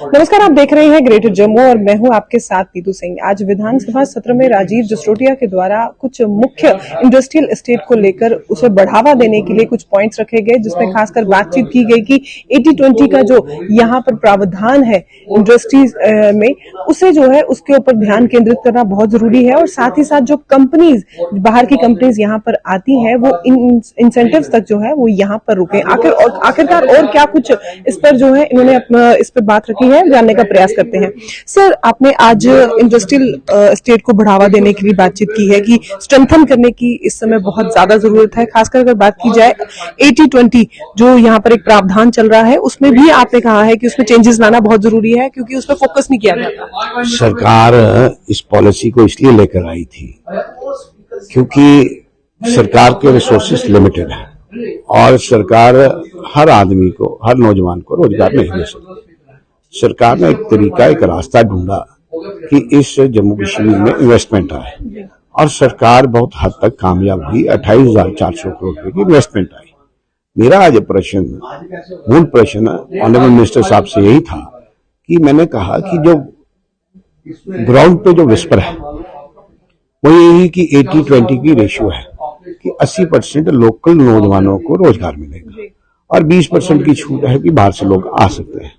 नमस्कार, आप देख रहे हैं ग्रेटर जम्मू और मैं हूं आपके साथ नीतू सिंह। आज विधानसभा सत्र में राजीव जसरोटिया के द्वारा कुछ मुख्य इंडस्ट्रियल एस्टेट को लेकर उसे बढ़ावा देने के लिए कुछ पॉइंट्स रखे गए, जिसमें खासकर बातचीत की गई कि 80-20 का जो यहाँ पर प्रावधान है इंडस्ट्रीज में, उसे जो है उसके ऊपर ध्यान केंद्रित करना बहुत जरूरी है। और साथ ही साथ जो कंपनीज, बाहर की कंपनीज यहाँ पर आती हैं, वो इंसेंटिव्स तक जो है वो यहाँ पर रुके। आखिरकार और क्या कुछ इस पर जो है इन्होंने इस पर बात रखी है, जानने का प्रयास करते हैं। सर, आपने आज इंडस्ट्रियल स्टेट को बढ़ावा देने के लिए बातचीत की है कि स्ट्रेंथन करने की इस समय बहुत ज्यादा जरूरत है। खासकर अगर बात की जाए 80-20 जो यहाँ पर एक प्रावधान चल रहा है, उसमें भी आपने कहा है कि उसमें चेंजेस लाना बहुत जरूरी है, क्योंकि उस पर फोकस नहीं किया जाता। सरकार इस पॉलिसी को इसलिए लेकर आई थी क्योंकि सरकार के रिसोर्सेस लिमिटेड है और सरकार हर आदमी को, हर नौजवान को रोजगार नहीं दे सकती। सरकार ने एक तरीका, एक रास्ता ढूंढा कि इस जम्मू कश्मीर में इन्वेस्टमेंट आए और सरकार बहुत हद तक कामयाब हुई। 28,400 करोड़ रुपए की इन्वेस्टमेंट आई। मेरा आज मूल प्रश्न ऑनरेबल मिनिस्टर साहब से यही था कि मैंने कहा कि जो ग्राउंड पे जो विस्पर है वो यही कि 80-20 की रेशियो है कि 80% लोकल नौजवानों को रोजगार मिलेगा और 20% की छूट है कि बाहर से लोग आ सकते हैं।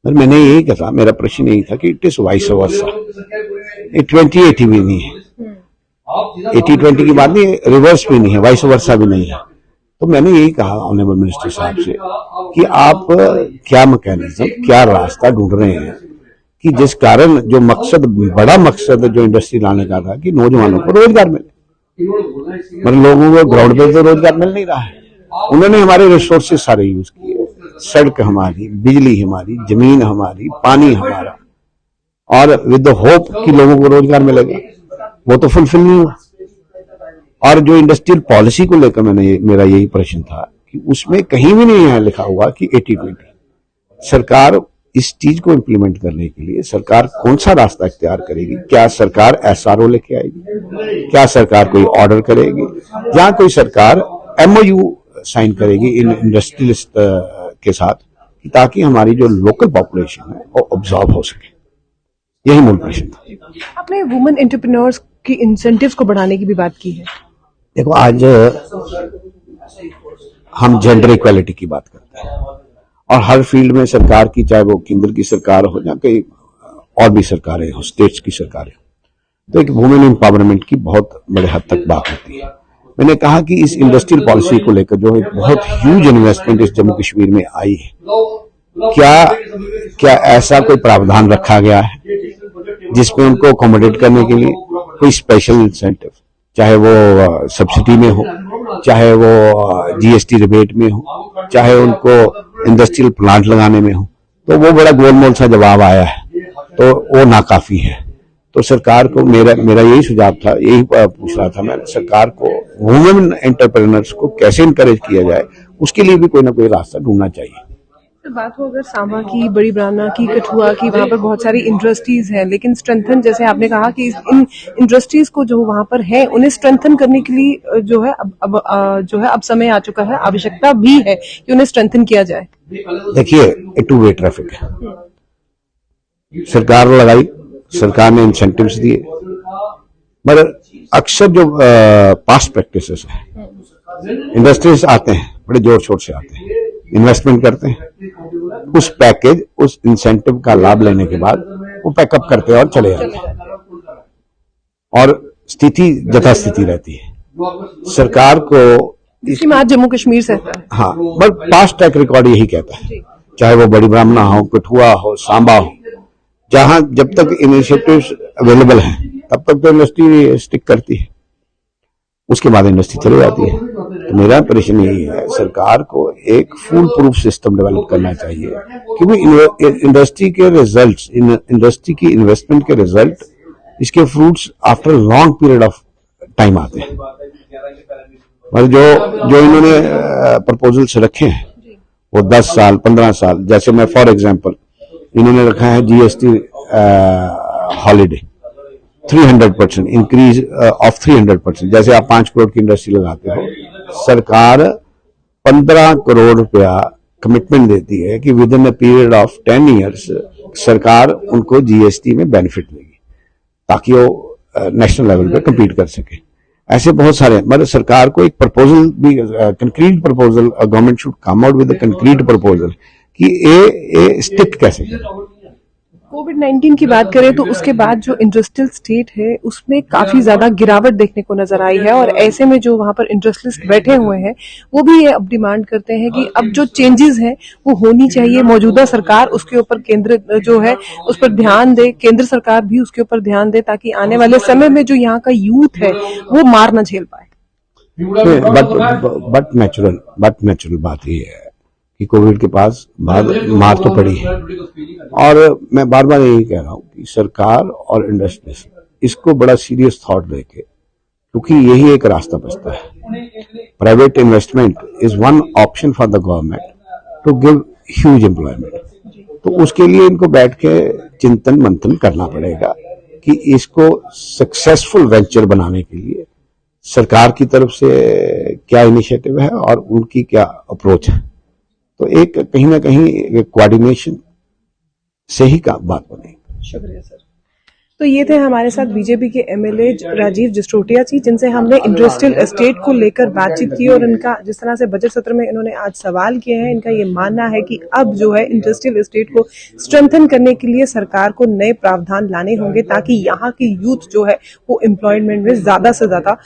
पर मैंने यही कहा, मेरा प्रश्न यही था कि इट इज वाइस वर्सा। 20-80 भी नहीं है, 80-20 की बात नहीं, रिवर्स भी नहीं है, वाइस वर्सा भी नहीं है। तो मैंने यही कहा ऑनरेबल मिनिस्टर साहब से कि आप क्या मैकेनिज्म, क्या रास्ता ढूंढ रहे हैं कि जिस कारण जो मकसद, बड़ा मकसद जो इंडस्ट्री लाने का था कि नौजवानों को रोजगार मिले, मतलब लोगों को ग्राउंड पे तो रोजगार मिल नहीं रहा है। उन्होंने हमारे रिसोर्सेज सारे यूज किए, सड़क हमारी, बिजली हमारी, जमीन हमारी, पानी हमारा, और विद द होप कि लोगों को रोजगार मिलेगा, वो तो फुलफिल नहीं हुआ। और जो इंडस्ट्रियल पॉलिसी को लेकर मेरा यही प्रश्न था कि उसमें कहीं भी नहीं है लिखा हुआ कि 80-20। सरकार इस चीज को इम्प्लीमेंट करने के लिए सरकार कौन सा रास्ता इख्तियार करेगी? क्या सरकार SRO लेके आएगी? क्या सरकार कोई ऑर्डर करेगी? या कोई सरकार MOU साइन करेगी इन इंडस्ट्रियलिस्ट के साथ, ताकि हमारी जो लोकल पॉपुलेशन है वो ऑब्जॉर्व हो सके? यही मूल प्रश्न था। आपने वुमेन एंटरप्रेन्योर्स की इंसेंटिव्स को बढ़ाने की भी बात की है। देखो, आज हम जेंडर इक्वालिटी की बात करते हैं और हर फील्ड में सरकार की, चाहे वो केंद्र की सरकार हो या कई और भी सरकारें हो, स्टेट्स की सरकारें, तो एक वुमेन एम्पावरमेंट की बहुत बड़े हद तक बात होती है। मैंने कहा कि इस इंडस्ट्रियल पॉलिसी को लेकर जो एक बहुत ह्यूज इन्वेस्टमेंट इस जम्मू कश्मीर में आई है, क्या ऐसा कोई प्रावधान रखा गया है जिसमें उनको अकोमोडेट करने के लिए कोई स्पेशल इंसेंटिव, चाहे वो सब्सिडी में हो, चाहे वो GST रिबेट में हो, चाहे उनको इंडस्ट्रियल प्लांट लगाने में हो? तो वो बड़ा गोलमोल सा जवाब आया है, तो वो नाकाफी है। तो सरकार को मेरा यही सुझाव था, यही पूछ रहा था मैं सरकार को, वुमेन एंटरप्रेन्योर्स को कैसे इनकरेज किया जाए, उसके लिए भी कोई ना कोई रास्ता ढूंढना चाहिए। तो बात हो अगर सांबा की, बड़ी ब्राह्मणा की, कठुआ की, वहाँ पर बहुत सारी इंडस्ट्रीज हैं, लेकिन स्ट्रेंथन, जैसे आपने कहा कि इन इंडस्ट्रीज को जो वहाँ पर है उन्हें स्ट्रेंथन करने के लिए जो है अब समय आ चुका है, आवश्यकता भी है कि उन्हें स्ट्रेंथन किया जाए। देखिए, टू वे ट्रैफिक है। सरकार लगाई, सरकार ने इंसेंटिव्स दिए, मगर अक्सर जो पास्ट प्रैक्टिसेस है, इंडस्ट्रीज आते हैं, बड़े जोर शोर से आते हैं, इन्वेस्टमेंट करते हैं, उस पैकेज, उस इंसेंटिव का लाभ लेने के बाद वो पैकअप करते हैं और चले जाते हैं और स्थिति यथास्थिति रहती है। सरकार को इसकी आज जम्मू कश्मीर से है। हाँ, बट पास्ट ट्रैक रिकॉर्ड यही कहता है, चाहे वो बड़ी ब्राह्मणा हो, कठुआ हो, सांबा हो, जहां जब तक इनिशिएटिव्स अवेलेबल हैं तब तक तो इंडस्ट्री स्टिक करती है, उसके बाद इंडस्ट्री चली जाती है। तो मेरा प्रश्न यही है, सरकार को एक फुल प्रूफ सिस्टम डेवलप करना चाहिए, क्योंकि इंडस्ट्री के रिजल्ट्स, इंडस्ट्री की इन्वेस्टमेंट के रिजल्ट, इसके fruits after long period of time आते हैं। और जो इन्होंने प्रपोजल्स रखे हैं वो 10 साल, 15 साल, जैसे मैं फॉर एग्जांपल इन्होंने रखा है GST हॉलीडे 300% इंक्रीज ऑफ 300%। जैसे आप 5 करोड़ की इंडस्ट्री लगाते हो, सरकार 15 करोड़ रुपया कमिटमेंट देती है कि with in a period of 10 years सरकार उनको जीएसटी में बेनिफिट देगी ताकि वो नेशनल लेवल पे कम्पीट कर सके। ऐसे बहुत सारे, मतलब सरकार को एक प्रपोजल भी, concrete proposal, government should come out with concrete proposal कि ये स्टिक कैसे करें। कोविड-19 की बात करें तो उसके बाद जो इंडस्ट्रियल स्टेट है उसमें काफी ज्यादा गिरावट देखने को नजर आई है, और ऐसे में जो वहां पर इंडस्ट्रियलिस्ट बैठे हुए हैं वो भी ये अब डिमांड करते हैं कि अब जो चेंजेस हैं वो होनी चाहिए, मौजूदा सरकार उसके ऊपर केंद्र जो है उस पर ध्यान दे, केंद्र सरकार भी उसके ऊपर ध्यान दे ताकि आने वाले समय में जो यहाँ का यूथ है वो मार न झेल पाए। बट नेचुरल बात ये है कि कोविड के पास बाद मार तो पड़ी है, और मैं बार बार यही कह रहा हूं कि सरकार और इंडस्ट्री इसको बड़ा सीरियस थॉट देके, क्योंकि यही एक रास्ता बचता है। Private investment is one option for the government to give huge employment, तो उसके लिए इनको बैठ के चिंतन मंथन करना पड़ेगा कि इसको सक्सेसफुल वेंचर बनाने के लिए सरकार की तरफ से क्या इनिशिएटिव है और उनकी क्या अप्रोच है। तो एक कहीं ना कहीं कोऑर्डिनेशन से ही का बात बनेगी। शुक्रिया सर। तो ये थे हमारे साथ बीजेपी के एमएलए राजीव जस्ट्रोटिया जी, जिनसे हमने इंडस्ट्रियल एस्टेट को लेकर बातचीत की, और इनका जिस तरह से बजट सत्र में इन्होंने आज सवाल किए हैं, इनका ये मानना है कि अब जो है इंडस्ट्रियल एस्टेट को स्ट्रेंथन करने के लिए सरकार को नए प्रावधान लाने होंगे ताकि यहाँ की यूथ जो है वो एम्प्लॉयमेंट में ज्यादा से ज्यादा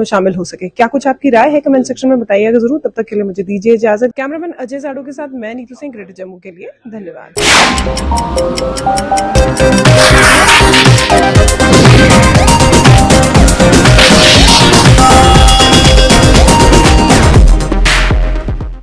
शामिल हो सके। क्या कुछ आपकी राय है कमेंट सेक्शन में बताइएगा जरूर। तब तक के लिए मुझे दीजिए इजाजत। कैमरामैन अजय साडू के साथ मैं नीतू सिंह, ग्रेटर जम्मू के लिए धन्यवाद।